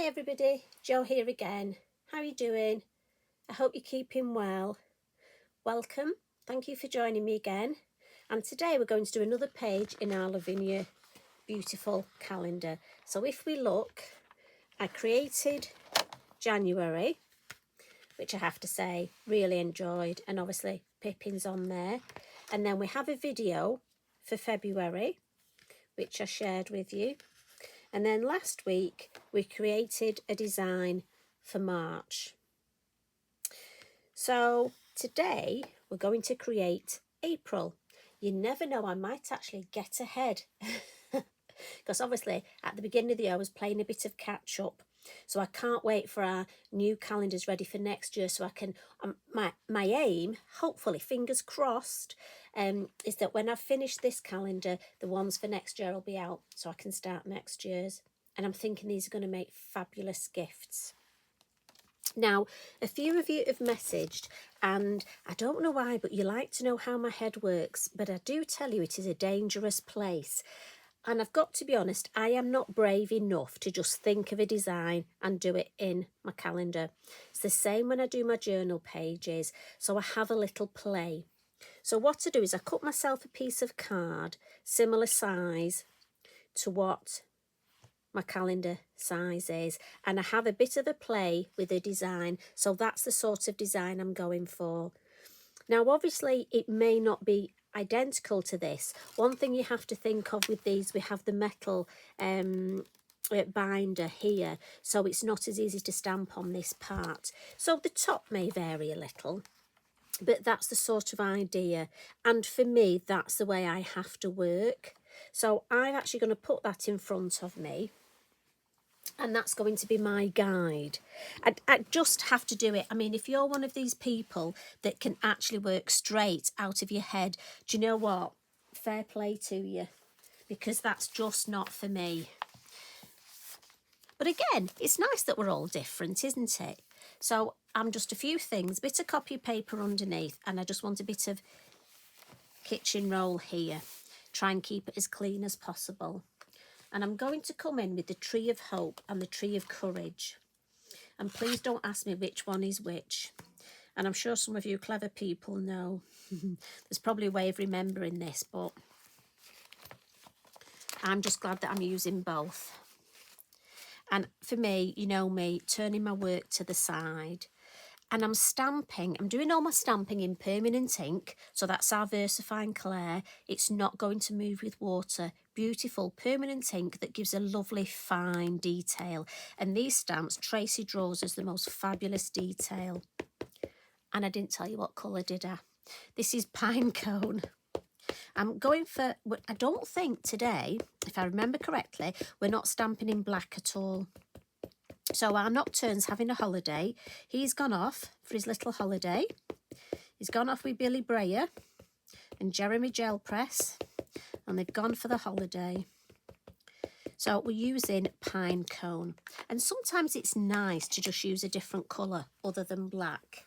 Hi everybody, Jo here again. How are you doing? I hope you're keeping well. Welcome, thank you for joining me again. And today we're going to do another page in our Lavinia beautiful calendar. So if we look, I created January, which I have to say really enjoyed, and obviously Pippin's on there. And then we have a video for February, which I shared with you. And then last week we created a design for March. So today we're going to create April. You never know, I might actually get ahead because obviously at the beginning of the year I was playing a bit of catch up. So I can't wait for our new calendars ready for next year, so I can, my aim, hopefully, fingers crossed, is that when I've finished this calendar, the ones for next year will be out, so I can start next year's. And I'm thinking these are going to make fabulous gifts. Now, a few of you have messaged, and I don't know why, but you like to know how my head works, but I do tell you it is a dangerous place. And I've got to be honest, I am not brave enough to just think of a design and do it in my calendar. It's the same when I do my journal pages, so I have a little play. So what I do is I cut myself a piece of card, similar size to what my calendar size is, and I have a bit of a play with the design, so that's the sort of design I'm going for. Now obviously it may not be identical to this. One thing you have to think of with these, we have the metal binder here, so it's not as easy to stamp on this part. So the top may vary a little, but that's the sort of idea, and for me that's the way I have to work. So I'm actually going to put that in front of me, and that's going to be my guide. I just have to do it. I mean, if you're one of these people that can actually work straight out of your head, do you know what? Fair play to you, because that's just not for me. But again, it's nice that we're all different, isn't it? So I'm just a few things, bit of copy paper underneath, and I just want a bit of kitchen roll here. Try and keep it as clean as possible. And I'm going to come in with the Tree of Hope and the Tree of Courage. And please don't ask me which one is which. And I'm sure some of you clever people know. There's probably a way of remembering this, but I'm just glad that I'm using both. And for me, you know me, turning my work to the side. And I'm stamping, I'm doing all my stamping in permanent ink, so that's our VersaFine Clair. It's not going to move with water. Beautiful permanent ink that gives a lovely fine detail. And these stamps, Tracy draws as the most fabulous detail. And I didn't tell you what colour, did I? This is pine cone. I'm going for, I don't think today, if I remember correctly, we're not stamping in black at all. So our Nocturne's having a holiday. He's gone off for his little holiday. He's gone off with Billy Breyer and Jeremy Gel Press, and they've gone for the holiday. So we're using pine cone. And sometimes it's nice to just use a different colour other than black.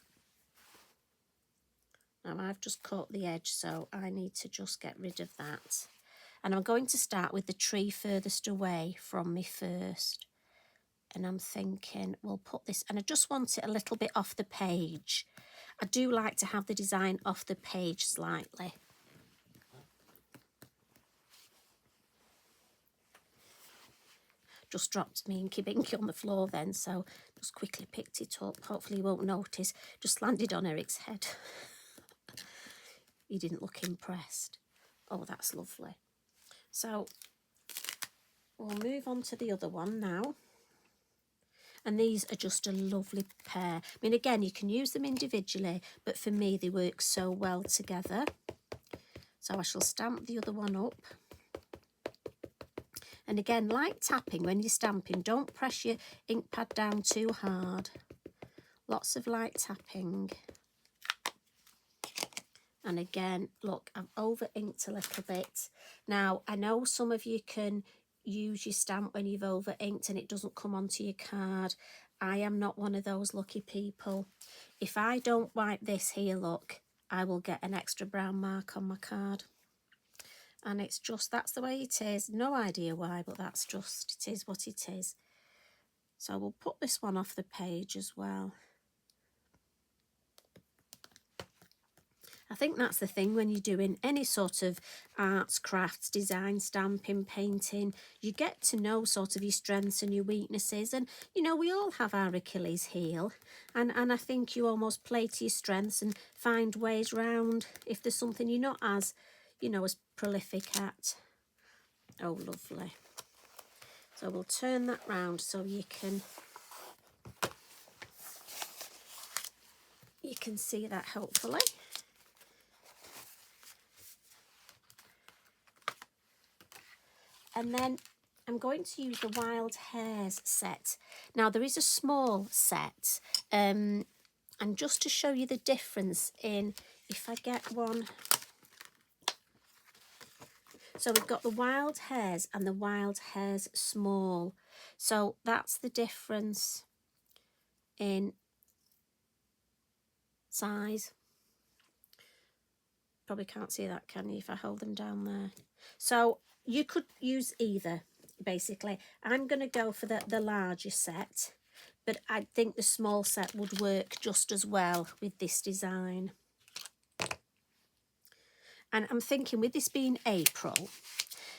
Now I've just caught the edge, so I need to just get rid of that. And I'm going to start with the tree furthest away from me first. And I'm thinking we'll put this, and I just want it a little bit off the page. I do like to have the design off the page slightly. Just dropped me Inky Binky on the floor then, so just quickly picked it up. Hopefully you won't notice. Just landed on Eric's head. He didn't look impressed. Oh, that's lovely. So we'll move on to the other one now. And these are just a lovely pair. I mean, again, you can use them individually, but for me, they work so well together. So I shall stamp the other one up. And again, like tapping, when you're stamping, don't press your ink pad down too hard. Lots of light tapping. And again, look, I've over-inked a little bit. Now, I know some of you can use your stamp when you've over-inked and it doesn't come onto your card. I am not one of those lucky people. If I don't wipe this here, look, I will get an extra brown mark on my card. And it's just, that's the way it is. No idea why, but that's just, it is what it is. So we'll put this one off the page as well. I think that's the thing when you're doing any sort of arts, crafts, design, stamping, painting, you get to know sort of your strengths and your weaknesses. And, you know, we all have our Achilles heel. And I think you almost play to your strengths and find ways round if there's something you're not as, you know, as prolific at. Oh, lovely. So we'll turn that round so you can see that hopefully. And then I'm going to use the Wild Hairs set. Now there is a small set, and just to show you the difference in, if I get one. So we've got the Wild Hairs and the Wild Hairs small. So that's the difference in size. Probably can't see that, can you, if I hold them down there? So you could use either, basically. I'm going to go for the larger set, but I think the small set would work just as well with this design. And I'm thinking, with this being April,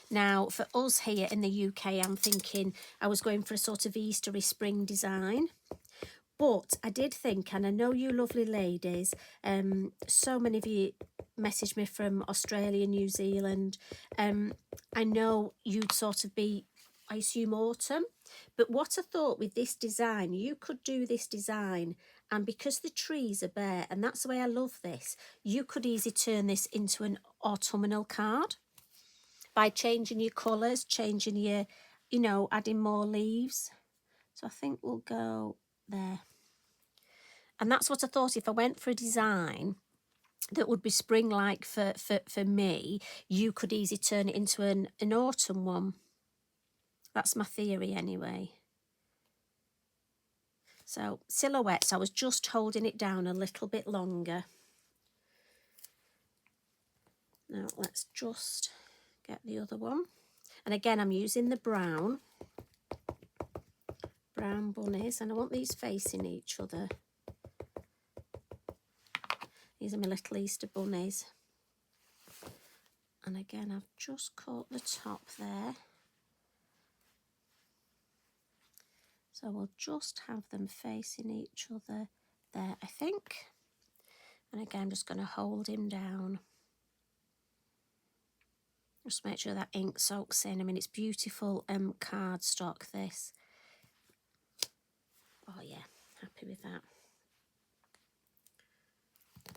now for us here in the UK, I'm thinking I was going for a sort of Eastery spring design. But I did think, and I know you lovely ladies, so many of you messaged me from Australia, New Zealand. I know you'd sort of be, I assume, autumn. But what I thought with this design, you could do this design, and because the trees are bare, and that's the way I love this, you could easily turn this into an autumnal card by changing your colours, changing your, you know, adding more leaves. So I think we'll go there. And that's what I thought, if I went for a design that would be spring-like for me, you could easily turn it into an autumn one. That's my theory anyway. So silhouettes, I was just holding it down a little bit longer. Now let's just get the other one. And again, I'm using the brown bunnies, and I want these facing each other. These are my little Easter bunnies. And again, I've just caught the top there. So we'll just have them facing each other there, I think. And again, I'm just going to hold him down. Just make sure that ink soaks in. I mean, it's beautiful cardstock, this. Oh yeah, happy with that.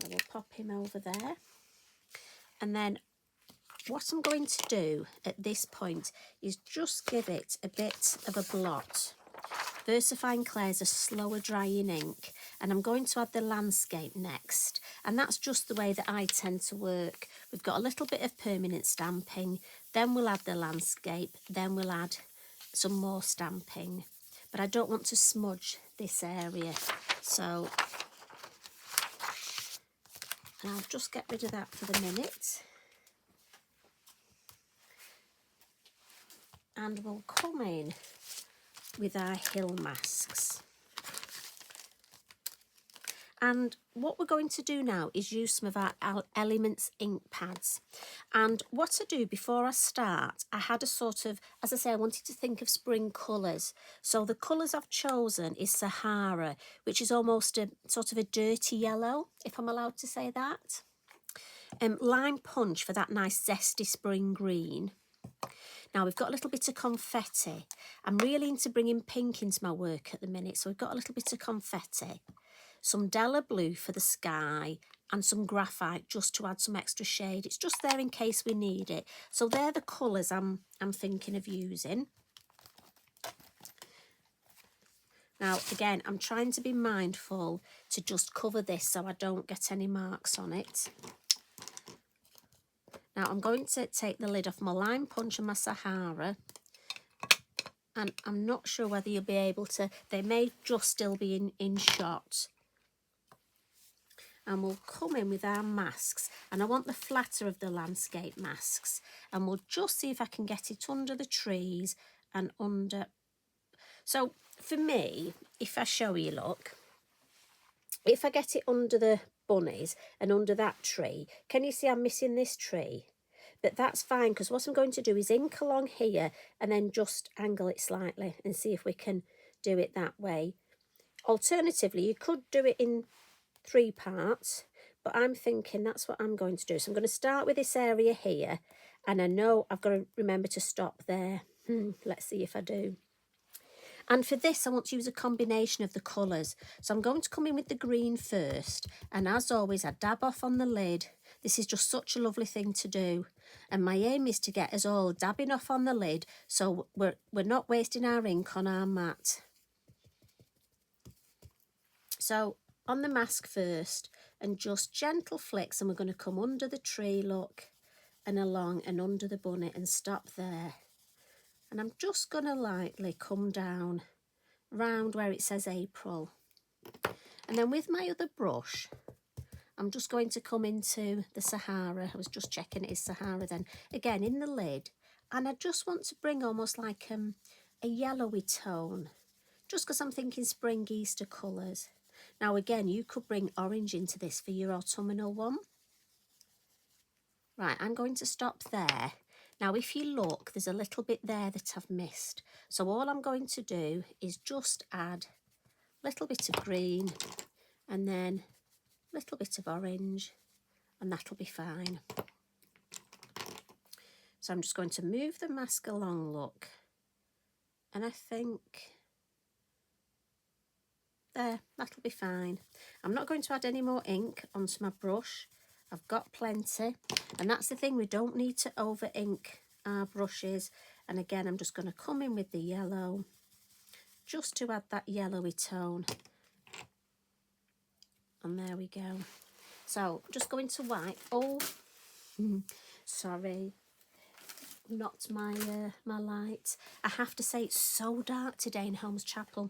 So we'll pop him over there. And then what I'm going to do at this point is just give it a bit of a blot. VersaFine Clair's a slower drying ink, and I'm going to add the landscape next, and that's just the way that I tend to work. We've got a little bit of permanent stamping, then we'll add the landscape, then we'll add some more stamping, but I don't want to smudge this area, so I'll just get rid of that for the minute. And we'll come in with our hill masks. And what we're going to do now is use some of our Elements ink pads. And what I do before I start, I had a sort of, as I say, I wanted to think of spring colours. So the colours I've chosen is Sahara, which is almost a sort of a dirty yellow, if I'm allowed to say that. Lime Punch for that nice zesty spring green. Now we've got a little bit of confetti. I'm really into bringing pink into my work at the minute, so we've got a little bit of confetti, some Della Blue for the sky, and some graphite just to add some extra shade. It's just there in case we need it. So they're the colours I'm thinking of using. Now again, I'm trying to be mindful to just cover this so I don't get any marks on it. Now I'm going to take the lid off my Lime Punch and my Sahara, and I'm not sure whether you'll be able to, they may just still be in shot. And we'll come in with our masks, and I want the flatter of the landscape masks, and we'll just see if I can get it under the trees and under. So for me, if I show you, look, if I get it under the bunnies and under that tree, can you see I'm missing this tree? But that's fine, because what I'm going to do is ink along here and then just angle it slightly and see if we can do it that way. Alternatively, you could do it in 3 parts, but I'm thinking that's what I'm going to do. So I'm going to start with this area here, and I know I've got to remember to stop there. Let's see if I do. And for this, I want to use a combination of the colours. So I'm going to come in with the green first, and as always, I dab off on the lid. This is just such a lovely thing to do. And my aim is to get us all dabbing off on the lid, so we're not wasting our ink on our mat. So on the mask first, and just gentle flicks, and we're going to come under the tree, look, and along and under the bunny and stop there. And I'm just going to lightly come down round where it says April. And then with my other brush, I'm just going to come into the Sahara. I was just checking it is Sahara then. Again, in the lid. And I just want to bring almost like a yellowy tone, just because I'm thinking spring Easter colours. Now again, you could bring orange into this for your autumnal one. Right, I'm going to stop there. Now if you look, there's a little bit there that I've missed. So all I'm going to do is just add a little bit of green and then a little bit of orange, and that'll be fine. So I'm just going to move the mask along, look, and I think there, that'll be fine. I'm not going to add any more ink onto my brush. I've got plenty, and that's the thing, we don't need to over ink our brushes. And again, I'm just going to come in with the yellow just to add that yellowy tone, and there we go. So just going to white. Oh, sorry, not my my light. I have to say, it's so dark today in Holmes Chapel,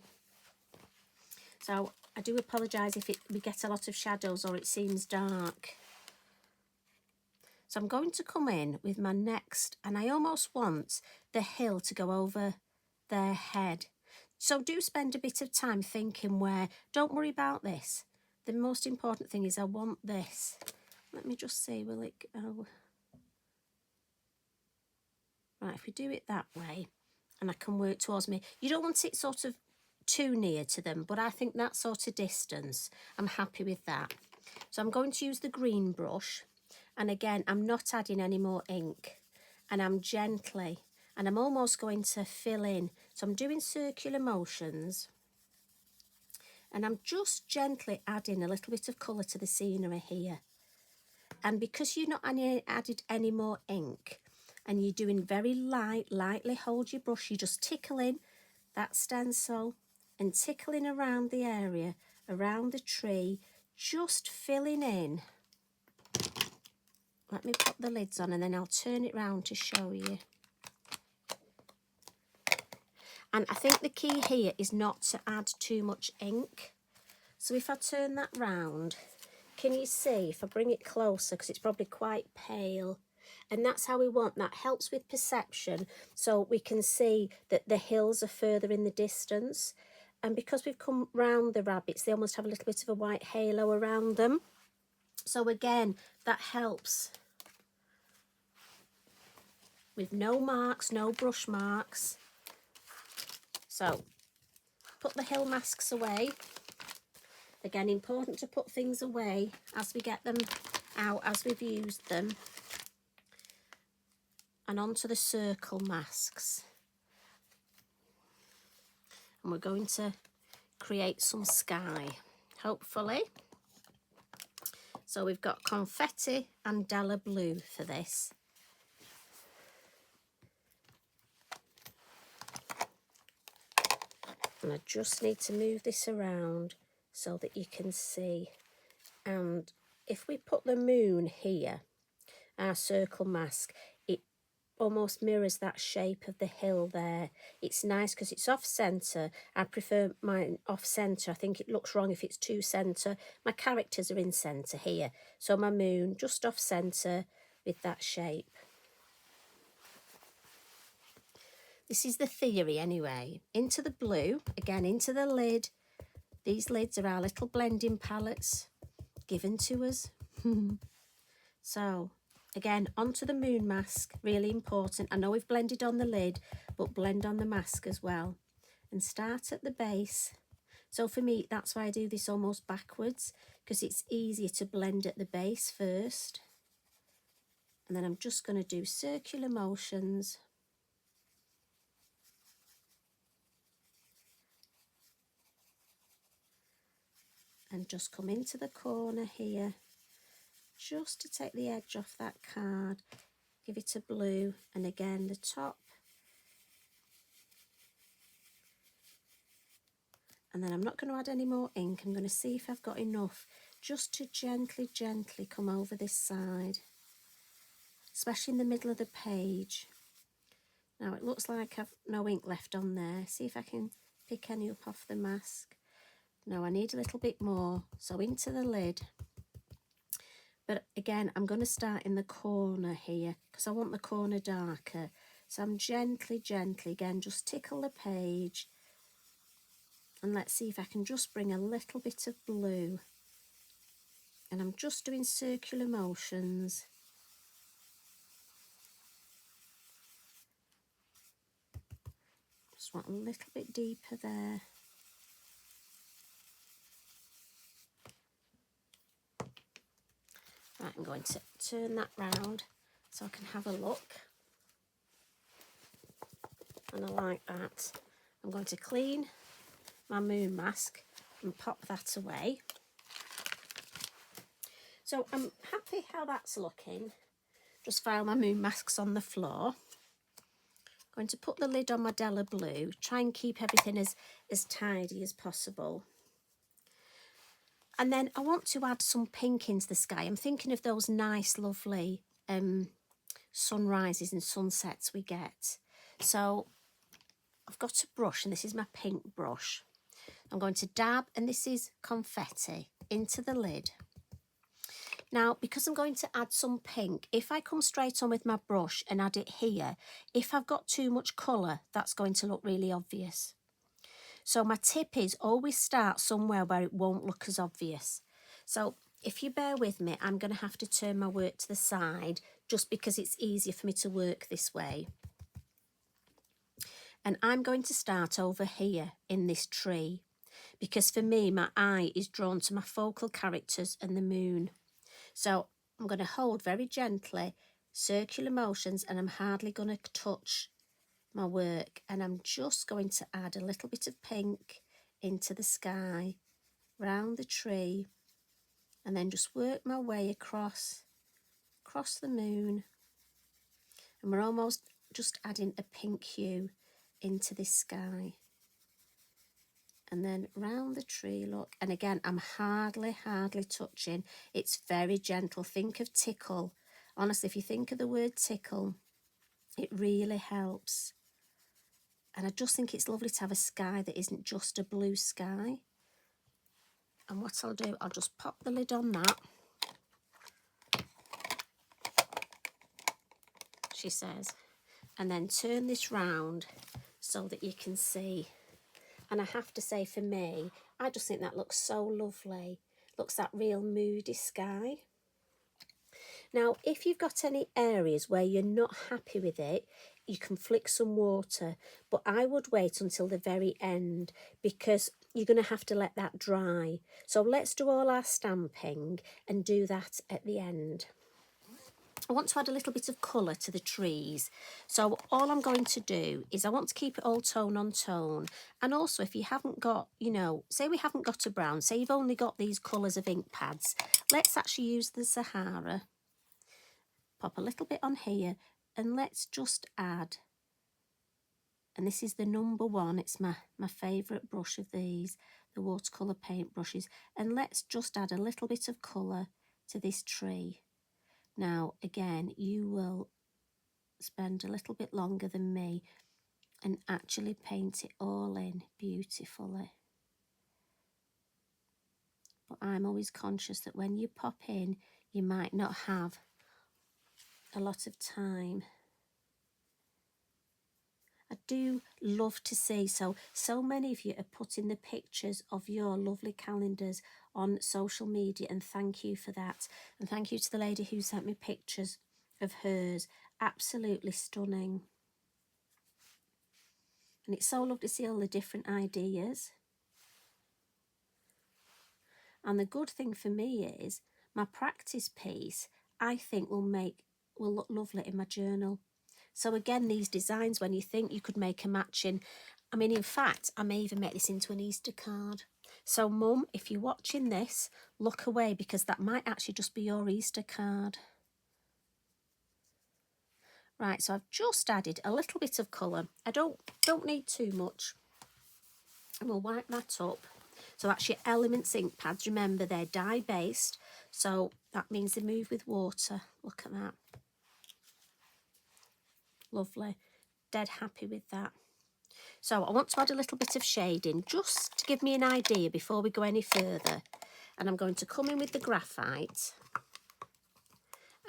so I do apologise if we get a lot of shadows or it seems dark. So I'm going to come in with my next, and I almost want the hill to go over their head. So do spend a bit of time thinking where. Don't worry about this. The most important thing is I want this. Let me just see, will it go? Right, if we do it that way, and I can work towards me. You don't want it sort of too near to them, but I think that sort of distance, I'm happy with that. So I'm going to use the green brush. And again, I'm not adding any more ink, and I'm gently, and I'm almost going to fill in. So I'm doing circular motions, and I'm just gently adding a little bit of colour to the scenery here. And because you've not added any more ink, and you're doing very lightly hold your brush, you just tickle in that stencil and tickling around the area, around the tree, just filling in. Let me put the lids on, and then I'll turn it round to show you. And I think the key here is not to add too much ink. So if I turn that round, can you see, if I bring it closer, because it's probably quite pale, and that's how we want, that helps with perception, so we can see that the hills are further in the distance. And because we've come round the rabbits, they almost have a little bit of a white halo around them. So again, that helps. With no marks, no brush marks. So put the hill masks away. Again, important to put things away as we get them out, as we've used them. And onto the circle masks. And we're going to create some sky, hopefully. So we've got confetti and Della blue for this. And I just need to move this around so that you can see. And if we put the moon here, our circle mask, it almost mirrors that shape of the hill there. It's nice because it's off centre. I prefer mine off centre. I think it looks wrong if it's too centre. My characters are in centre here. So my moon just off centre with that shape. This is the theory anyway. Into the blue, again into the lid. These lids are our little blending palettes given to us. So again, onto the moon mask, really important. I know we've blended on the lid, but blend on the mask as well. And start at the base. So for me, that's why I do this almost backwards, because it's easier to blend at the base first. And then I'm just going to do circular motions. And just come into the corner here, just to take the edge off that card. Give it a blue, and again the top. And then I'm not going to add any more ink. I'm going to see if I've got enough just to gently, gently come over this side, especially in the middle of the page. Now it looks like I've no ink left on there. See if I can pick any up off the mask. No, I need a little bit more. So into the lid. But again, I'm going to start in the corner here because I want the corner darker. So I'm gently, gently, again, just tickle the page. And let's see if I can just bring a little bit of blue. And I'm just doing circular motions. Just want a little bit deeper there. Right, I'm going to turn that round so I can have a look. And I like that. I'm going to clean my moon mask and pop that away. So I'm happy how that's looking. Just file my moon masks on the floor. Going to put the lid on my Della Blue, try and keep everything as tidy as possible. And then I want to add some pink into the sky. I'm thinking of those nice, lovely sunrises and sunsets we get. So I've got a brush, and this is my pink brush. I'm going to dab, and this is confetti, into the lid. Now, because I'm going to add some pink, if I come straight on with my brush and add it here, if I've got too much colour, that's going to look really obvious. So my tip is always start somewhere where it won't look as obvious. So if you bear with me, I'm going to have to turn my work to the side just because it's easier for me to work this way. And I'm going to start over here in this tree because for me, my eye is drawn to my focal characters and the moon. So I'm going to hold very gently, circular motions, and I'm hardly going to touch my work. And I'm just going to add a little bit of pink into the sky, round the tree, and then just work my way across the moon. And we're almost just adding a pink hue into this sky. And then round the tree, look. And again, I'm hardly touching. It's very gentle. Think of tickle. Honestly, if you think of the word tickle, it really helps. And I just think it's lovely to have a sky that isn't just a blue sky. And what I'll do, I'll just pop the lid on that. She says. And then turn this round so that you can see. And I have to say, for me, I just think that looks so lovely. Looks that real moody sky. Now, if you've got any areas where you're not happy with it, you can flick some water. But I would wait until the very end because you're going to have to let that dry. So let's do all our stamping and do that at the end. I want to add a little bit of colour to the trees. So all I'm going to do is I want to keep it all tone on tone. And also if you haven't got, say we haven't got a brown, say you've only got these colours of ink pads, let's actually use the Sahara. Pop a little bit on here and let's just add, and this is the number one, it's my favourite brush of these, the watercolour paint brushes, and let's just add a little bit of colour to this tree. Now, again, you will spend a little bit longer than me and actually paint it all in beautifully. But I'm always conscious that when you pop in, you might not have a lot of time. I do love to see. So many of you are putting the pictures of your lovely calendars on social media, and thank you for that. And thank you to the lady who sent me pictures of hers. Absolutely stunning. And it's so lovely to see all the different ideas. And the good thing for me is my practice piece, I think will look lovely in my journal. So again, these designs, when you think you could make a matching, I mean, in fact, I may even make this into an Easter card. So Mum, if you're watching this, look away, because that might actually just be your Easter card. Right, so I've just added a little bit of colour. I don't need too much. And we'll wipe that up. So that's your Elements ink pads. Remember, they're dye-based, so that means they move with water. Look at that. Lovely. Dead happy with that. So I want to add a little bit of shading just to give me an idea before we go any further. And I'm going to come in with the graphite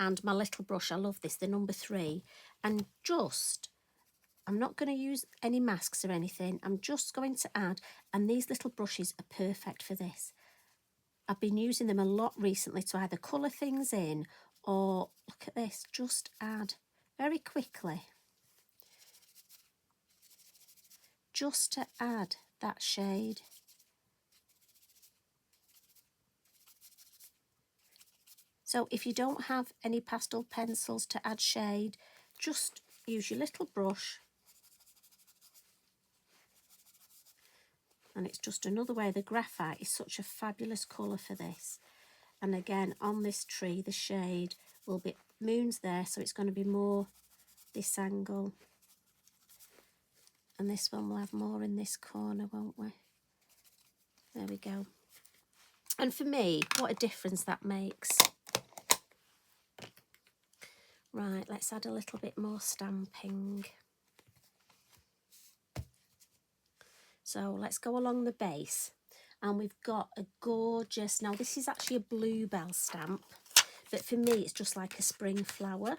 and my little brush. I love this, the number 3. And I'm not going to use any masks or anything. I'm just going to add, and these little brushes are perfect for this. I've been using them a lot recently to either colour things in or, look at this, just add very quickly. Just to add that shade. So if you don't have any pastel pencils to add shade, just use your little brush. And it's just another way. The graphite is such a fabulous colour for this. And again, on this tree, the shade will be, moon's there, so it's going to be more this angle. And this one will have more in this corner, won't we? There we go. And for me, what a difference that makes. Right, let's add a little bit more stamping. So let's go along the base. And we've got a gorgeous, now this is actually a bluebell stamp, but for me it's just like a spring flower.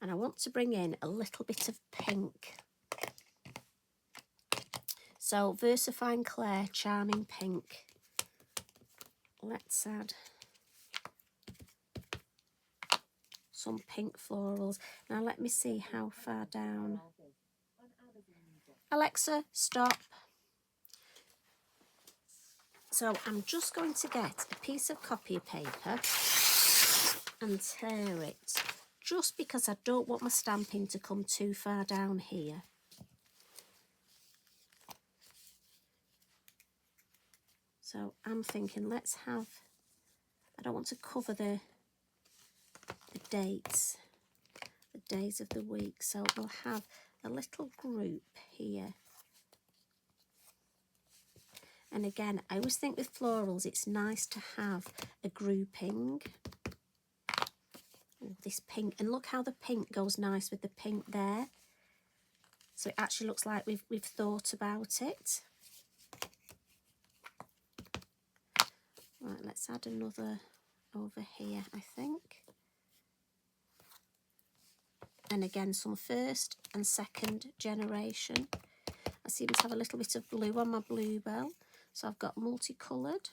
And I want to bring in a little bit of pink. So VersaFine Claire Charming Pink. Let's add some pink florals. Now let me see how far down. Alexa, stop. So I'm just going to get a piece of copy paper and tear it, just because I don't want my stamping to come too far down here. So I'm thinking, let's have, I don't want to cover the dates, the days of the week, so we'll have a little group here. And again, I always think with florals, it's nice to have a grouping. Ooh, this pink, and look how the pink goes nice with the pink there. So it actually looks like we've thought about it. Right, let's add another over here, I think. And again, some first and second generation. I seem to have a little bit of blue on my bluebell. So I've got multicoloured.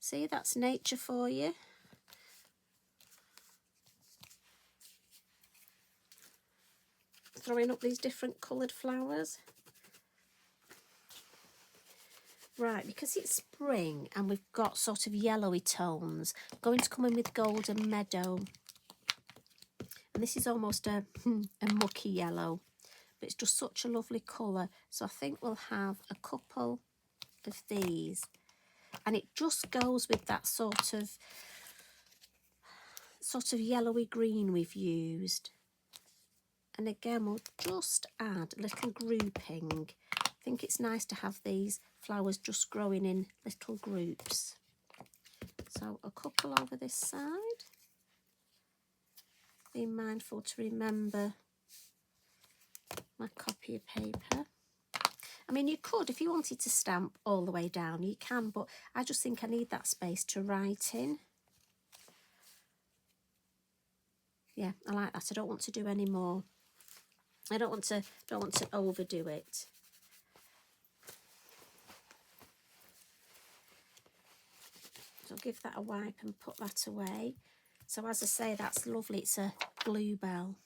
See, that's nature for you. Throwing up these different coloured flowers. Right, because it's spring and we've got sort of yellowy tones, I'm going to come in with Golden Meadow. And this is almost a mucky yellow, but it's just such a lovely colour. So I think we'll have a couple of these. And it just goes with that sort of yellowy green we've used. And again, we'll just add a little grouping. I think it's nice to have these flowers just growing in little groups. So a couple over this side. Be mindful to remember my copy of paper. I mean, you could, if you wanted to stamp all the way down, you can, but I just think I need that space to write in. Yeah, I like that. I don't want to do any more. I don't want to overdo it. So I'll give that a wipe and put that away. So as I say, that's lovely. It's a bluebell.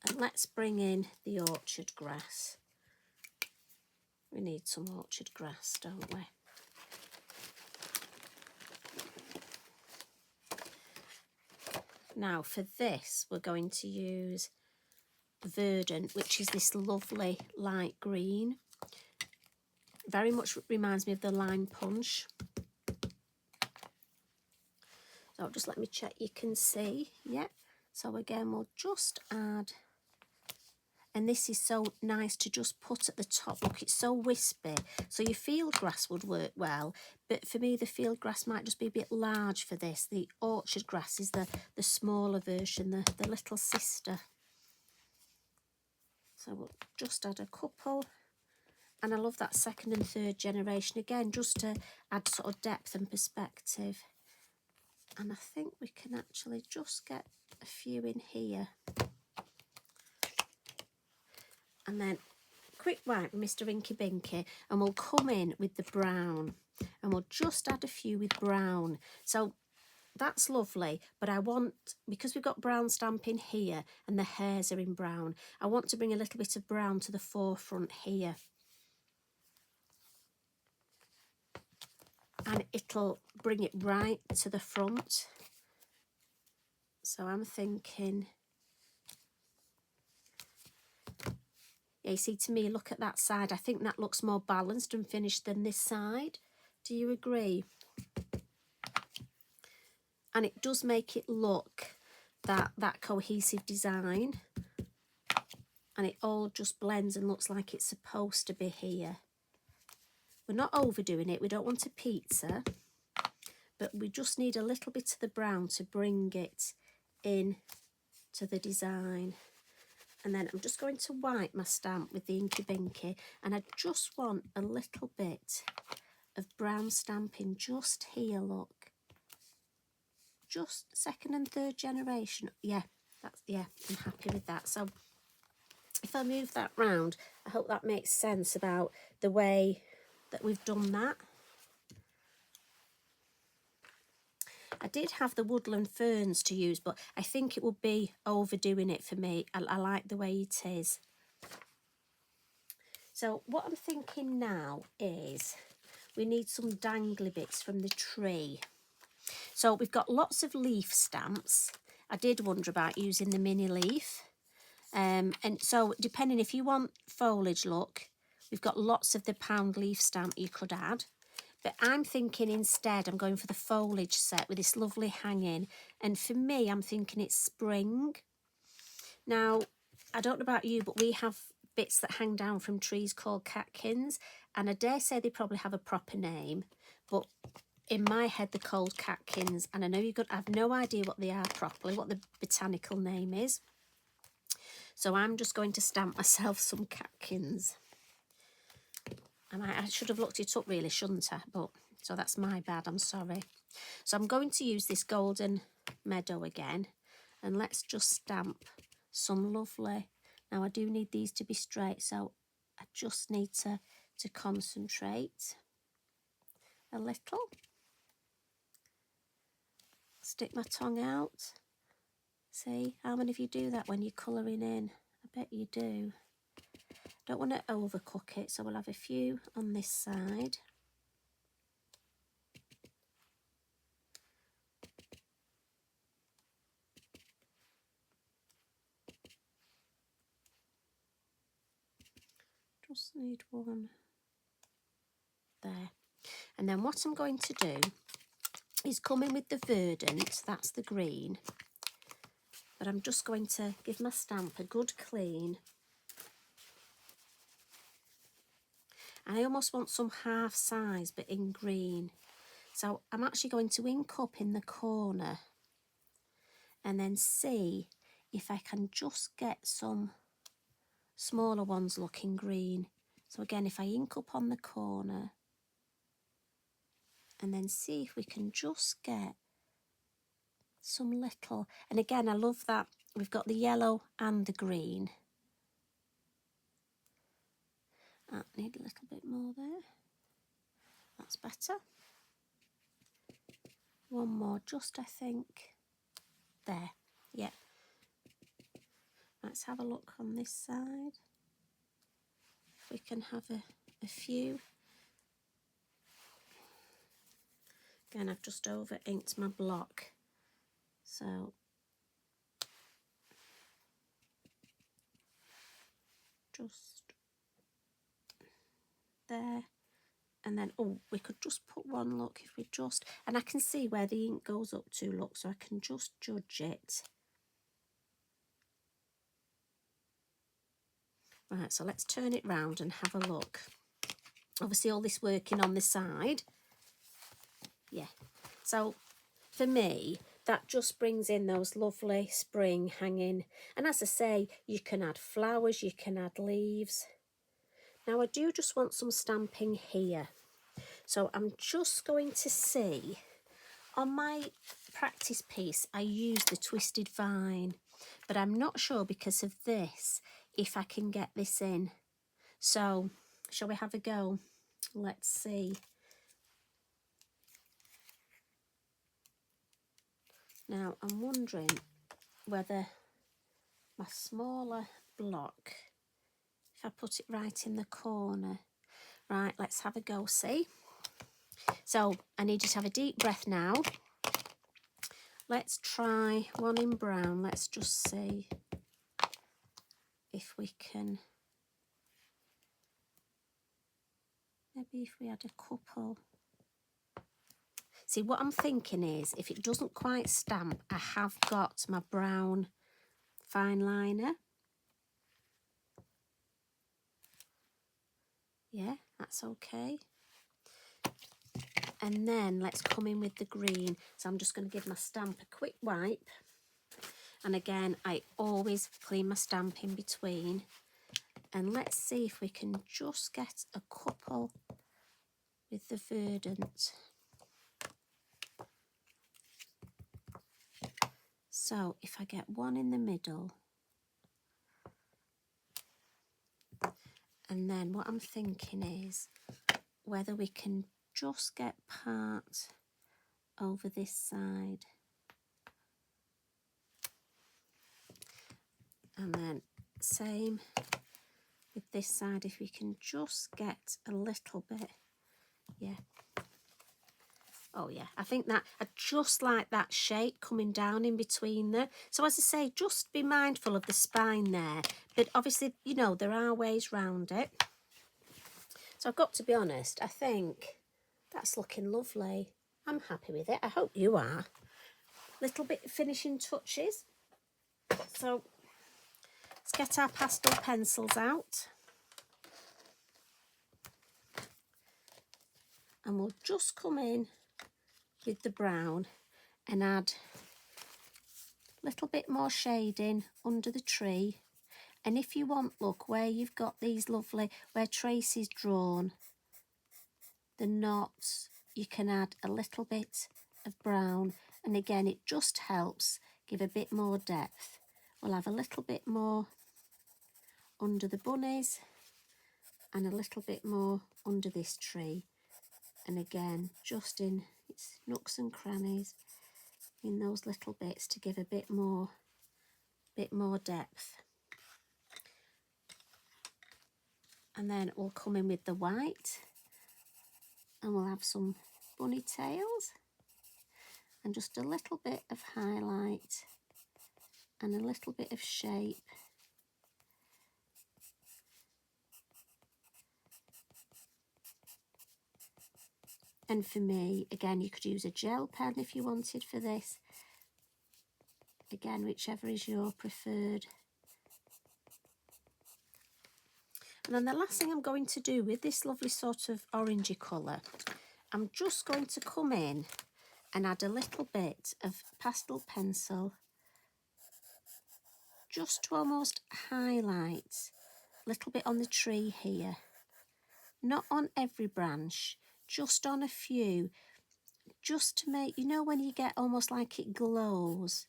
And let's bring in the orchard grass. We need some orchard grass, don't we? Now for this, we're going to use Verdant, which is this lovely light green. Very much reminds me of the lime punch. So just let me check you can see. Yeah. So again, we'll just add, and this is so nice to just put at the top. Look, it's so wispy. So your field grass would work well, but for me, the field grass might just be a bit large for this. The orchard grass is the smaller version, the little sister. So we'll just add a couple. And I love that second and third generation, again, just to add sort of depth and perspective. And I think we can actually just get a few in here. And then quick wipe, Mr. Inky Binky, and we'll come in with the brown. And we'll just add a few with brown. So that's lovely, but I want, because we've got brown stamp in here and the hairs are in brown, I want to bring a little bit of brown to the forefront here. And it'll bring it right to the front. So I'm thinking, yeah, you see, to me, look at that side. I think that looks more balanced and finished than this side. Do you agree? And it does make it look that cohesive design. And it all just blends and looks like it's supposed to be here. We're not overdoing it. We don't want a pizza. But we just need a little bit of the brown to bring it in to the design. And then I'm just going to wipe my stamp with the Inky Binky, and I just want a little bit of brown stamping just here, look. Just second and third generation. Yeah, I'm happy with that. So if I move that round, I hope that makes sense about the way that we've done that. I did have the woodland ferns to use, but I think it would be overdoing it for me. I like the way it is. So what I'm thinking now is we need some dangly bits from the tree. So we've got lots of leaf stamps. I did wonder about using the mini leaf. And so depending if you want foliage look, we've got lots of the pound leaf stamp you could add. But I'm thinking instead I'm going for the foliage set with this lovely hanging. And for me, I'm thinking it's spring. Now, I don't know about you, but we have bits that hang down from trees called catkins. And I dare say they probably have a proper name. But in my head, they're called catkins. And I know I have no idea what they are properly, what the botanical name is. So I'm just going to stamp myself some catkins. I should have looked it up really, shouldn't I? But so that's my bad, I'm sorry. So I'm going to use this golden meadow again. And let's just stamp some lovely. Now I do need these to be straight, so I just need to concentrate a little. Stick my tongue out. See, how many of you do that when you're colouring in? I bet you do. Don't want to overcook it, so we'll have a few on this side. Just need one there. And then what I'm going to do is come in with the verdant, that's the green. But I'm just going to give my stamp a good clean. And I almost want some half size, but in green. So I'm actually going to ink up in the corner and then see if I can just get some smaller ones looking green. So again, if I ink up on the corner and then see if we can just get some little, and again, I love that we've got the yellow and the green. I need a little bit more there. That's better. One more, just I think. There, yeah. Let's have a look on this side. If we can have a few. Again, I've just over inked my block. So just there. And then, oh, we could just put one, look, if we just, and I can see where the ink goes up to, look, so I can just judge it. Right, so let's turn it round and have a look. Obviously, all this working on the side. Yeah. So, for me, that just brings in those lovely spring hanging. And as I say, you can add flowers, you can add leaves. Now, I do just want some stamping here. So, I'm just going to see, on my practice piece, I use the twisted vine. But I'm not sure because of this, if I can get this in. So, shall we have a go? Let's see. Now, I'm wondering whether my smaller block, if I put it right in the corner. Right, let's have a go, see? So, I need you to have a deep breath now. Let's try one in brown. Let's just see if we can. Maybe if we had a couple. See, what I'm thinking is, if it doesn't quite stamp, I have got my brown fine liner. Yeah, that's okay. And then let's come in with the green. So I'm just going to give my stamp a quick wipe. And again, I always clean my stamp in between. And let's see if we can just get a couple with the verdant. So if I get one in the middle, and then what I'm thinking is whether we can just get part over this side. And then same with this side, if we can just get a little bit. Yeah. Oh yeah, I think that I just like that shape coming down in between there. So as I say, just be mindful of the spine there. But obviously, you know, there are ways round it. So I've got to be honest, I think that's looking lovely. I'm happy with it. I hope you are. Little bit of finishing touches. So let's get our pastel pencils out. And we'll just come in with the brown and add a little bit more shading under the tree. And if you want, look, where you've got these lovely, where Tracy's drawn the knots, you can add a little bit of brown. And again, it just helps give a bit more depth. We'll have a little bit more under the bunnies and a little bit more under this tree. And again, just in its nooks and crannies, in those little bits to give a bit more depth. And then we'll come in with the white and we'll have some bunny tails and just a little bit of highlight and a little bit of shape. And for me, again, you could use a gel pen if you wanted for this. Again, whichever is your preferred. And then the last thing I'm going to do with this lovely sort of orangey colour, I'm just going to come in and add a little bit of pastel pencil just to almost highlight a little bit on the tree here. Not on every branch, just on a few, just to make, you know, when you get almost like it glows.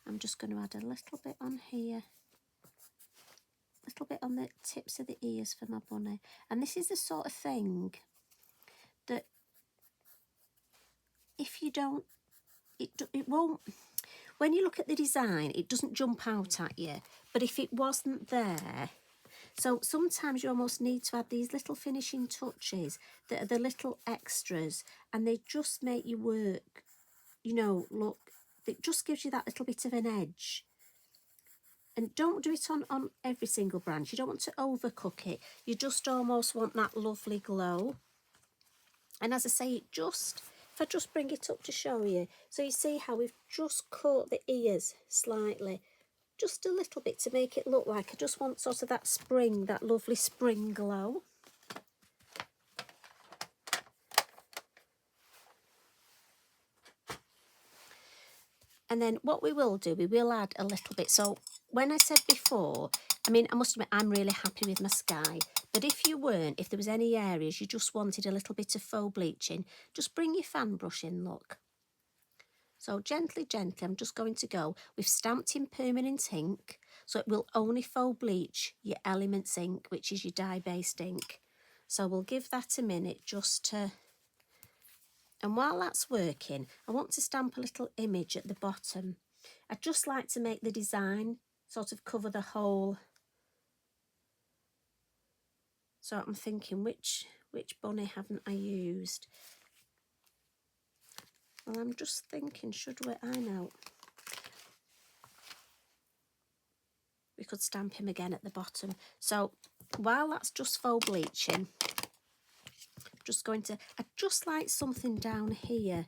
I'm just going to add a little bit on here, a little bit on the tips of the ears for my bunny. And this is the sort of thing that if you don't, it won't, when you look at the design, it doesn't jump out at you. But if it wasn't there, so sometimes you almost need to add these little finishing touches that are the little extras, and they just make your work, you know, look, it just gives you that little bit of an edge. And don't do it on every single branch. You don't want to overcook it. You just almost want that lovely glow. And as I say, if I just bring it up to show you, so you see how we've just caught the ears slightly, just a little bit to make it look like I just want sort of that spring, that lovely spring glow. And then what we will do, we will add a little bit. So when I said before, I mean, I must admit, I'm really happy with my sky. But if you weren't, if there was any areas you just wanted a little bit of faux bleaching, just bring your fan brush in, look. So gently, gently, I'm just going to go. We've stamped in permanent ink, so it will only faux bleach your Elements ink, which is your dye-based ink. So we'll give that a minute just to... And while that's working, I want to stamp a little image at the bottom. I'd just like to make the design sort of cover the whole. So I'm thinking, which bunny haven't I used? Well, I'm just thinking, I know. We could stamp him again at the bottom. So while that's just faux bleaching, just going to, I'd just like something down here.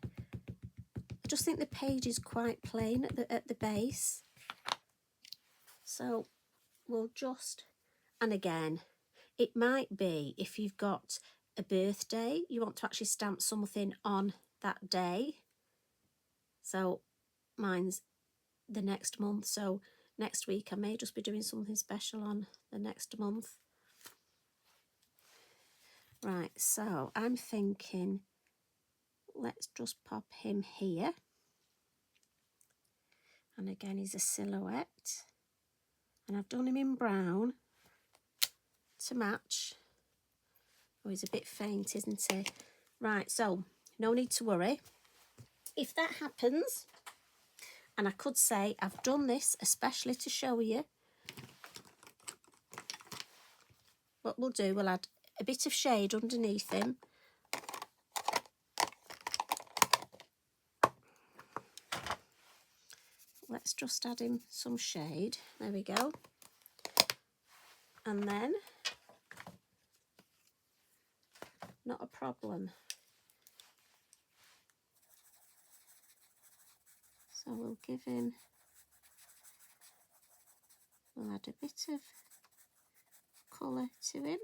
I just think the page is quite plain at the base. So we'll just, and again, it might be if you've got a birthday, you want to actually stamp something on that day. So mine's the next month, so next week I may just be doing something special on the next month. Right, so I'm thinking, let's just pop him here. And again, he's a silhouette. And I've done him in brown to match. Oh, he's a bit faint, isn't he? Right, so no need to worry. If that happens, and I could say I've done this especially to show you, what we'll do, we'll add a bit of shade underneath him. Let's just add him some shade. There we go. And then, not a problem. So we'll give him, we'll add a bit of colour to him.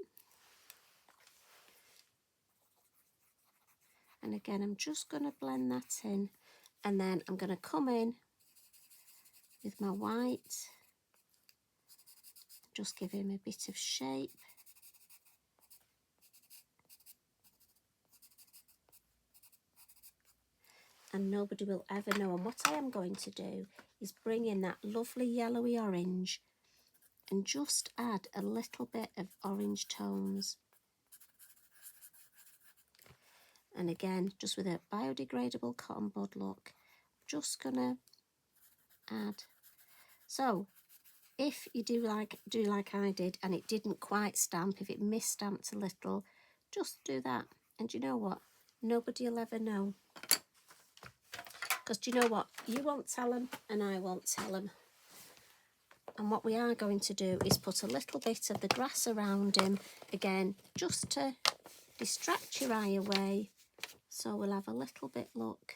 And again, I'm just going to blend that in, and then I'm going to come in with my white, just give him a bit of shape. And nobody will ever know. And what I am going to do is bring in that lovely yellowy orange and just add a little bit of orange tones. And again, just with a biodegradable cotton bud look, just gonna add. So if you do like I did and it didn't quite stamp, if it misstamped a little, just do that. And you know what? Nobody will ever know. Because do you know what? You won't tell them and I won't tell them. And what we are going to do is put a little bit of the grass around him, again, just to distract your eye away. So we'll have a little bit, look,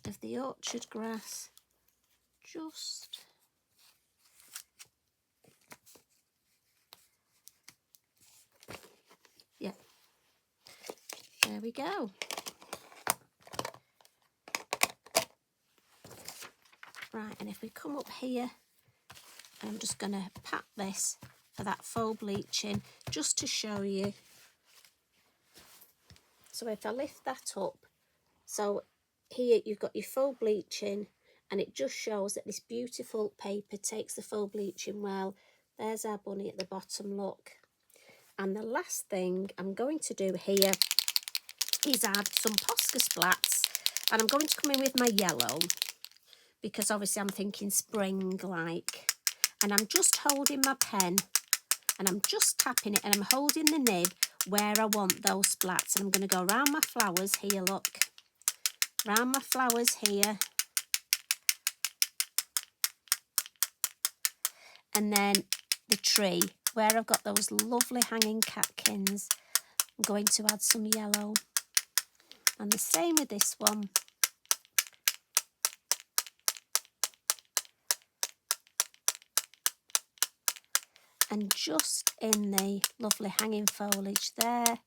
of the orchard grass, just yeah, there we go. Right, and if we come up here I'm just going to pat this for that faux bleaching just to show you. So if I lift that up, so here you've got your faux bleaching, and it just shows that this beautiful paper takes the faux bleaching well. There's our bunny at the bottom, look. And the last thing I'm going to do here is add some posca splats, and I'm going to come in with my yellow because obviously I'm thinking spring like, and I'm just holding my pen and I'm just tapping it, and I'm holding the nib where I want those splats, and I'm going to go around my flowers here, look, around my flowers here, and then the tree where I've got those lovely hanging catkins. I'm going to add some yellow, and the same with this one. And just in the lovely hanging foliage there.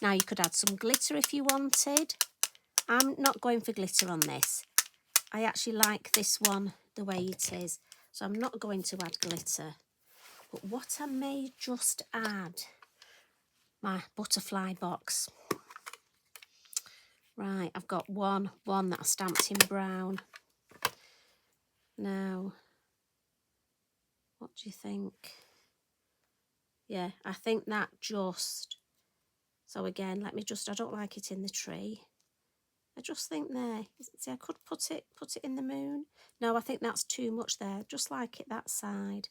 Now you could add some glitter if you wanted. I'm not going for glitter on this. I actually like this one the way it is, so I'm not going to add glitter. But what I may just add, my butterfly box. Right, I've got one that I stamped in brown. Now, what do you think? Yeah, I think that just, so again, let me just, I don't like it in the tree. I just think there, see, I could put it in the moon. No, I think that's too much there. Just like it that side.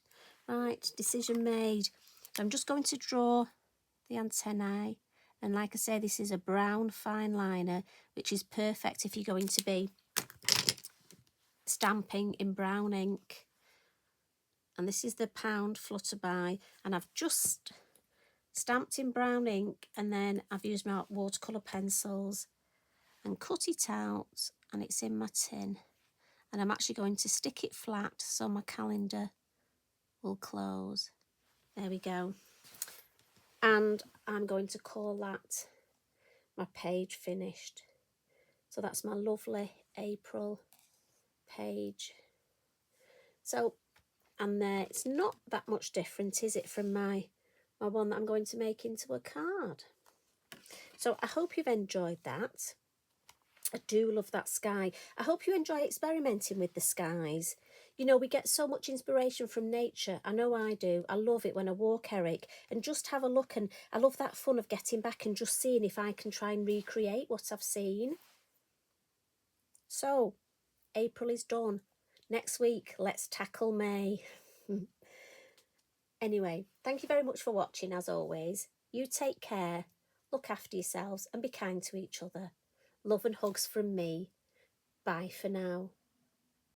Right, decision made. So I'm just going to draw the antennae. And like I say, this is a brown fine liner, which is perfect if you're going to be stamping in brown ink. And this is the pound Flutterby, and I've just stamped in brown ink, and then I've used my watercolour pencils and cut it out, and it's in my tin, and I'm actually going to stick it flat so my calendar will close. There we go. And I'm going to call that my page finished. So that's my lovely April page. So, and there, it's not that much different, is it, from my one that I'm going to make into a card. So I hope you've enjoyed that. I do love that sky. I hope you enjoy experimenting with the skies. You know, we get so much inspiration from nature. I know I do. I love it when I walk, Eric, and just have a look. And I love that fun of getting back and just seeing if I can try and recreate what I've seen. So, April is done. Next week, let's tackle May. Anyway, thank you very much for watching, as always. You take care, look after yourselves, and be kind to each other. Love and hugs from me. Bye for now.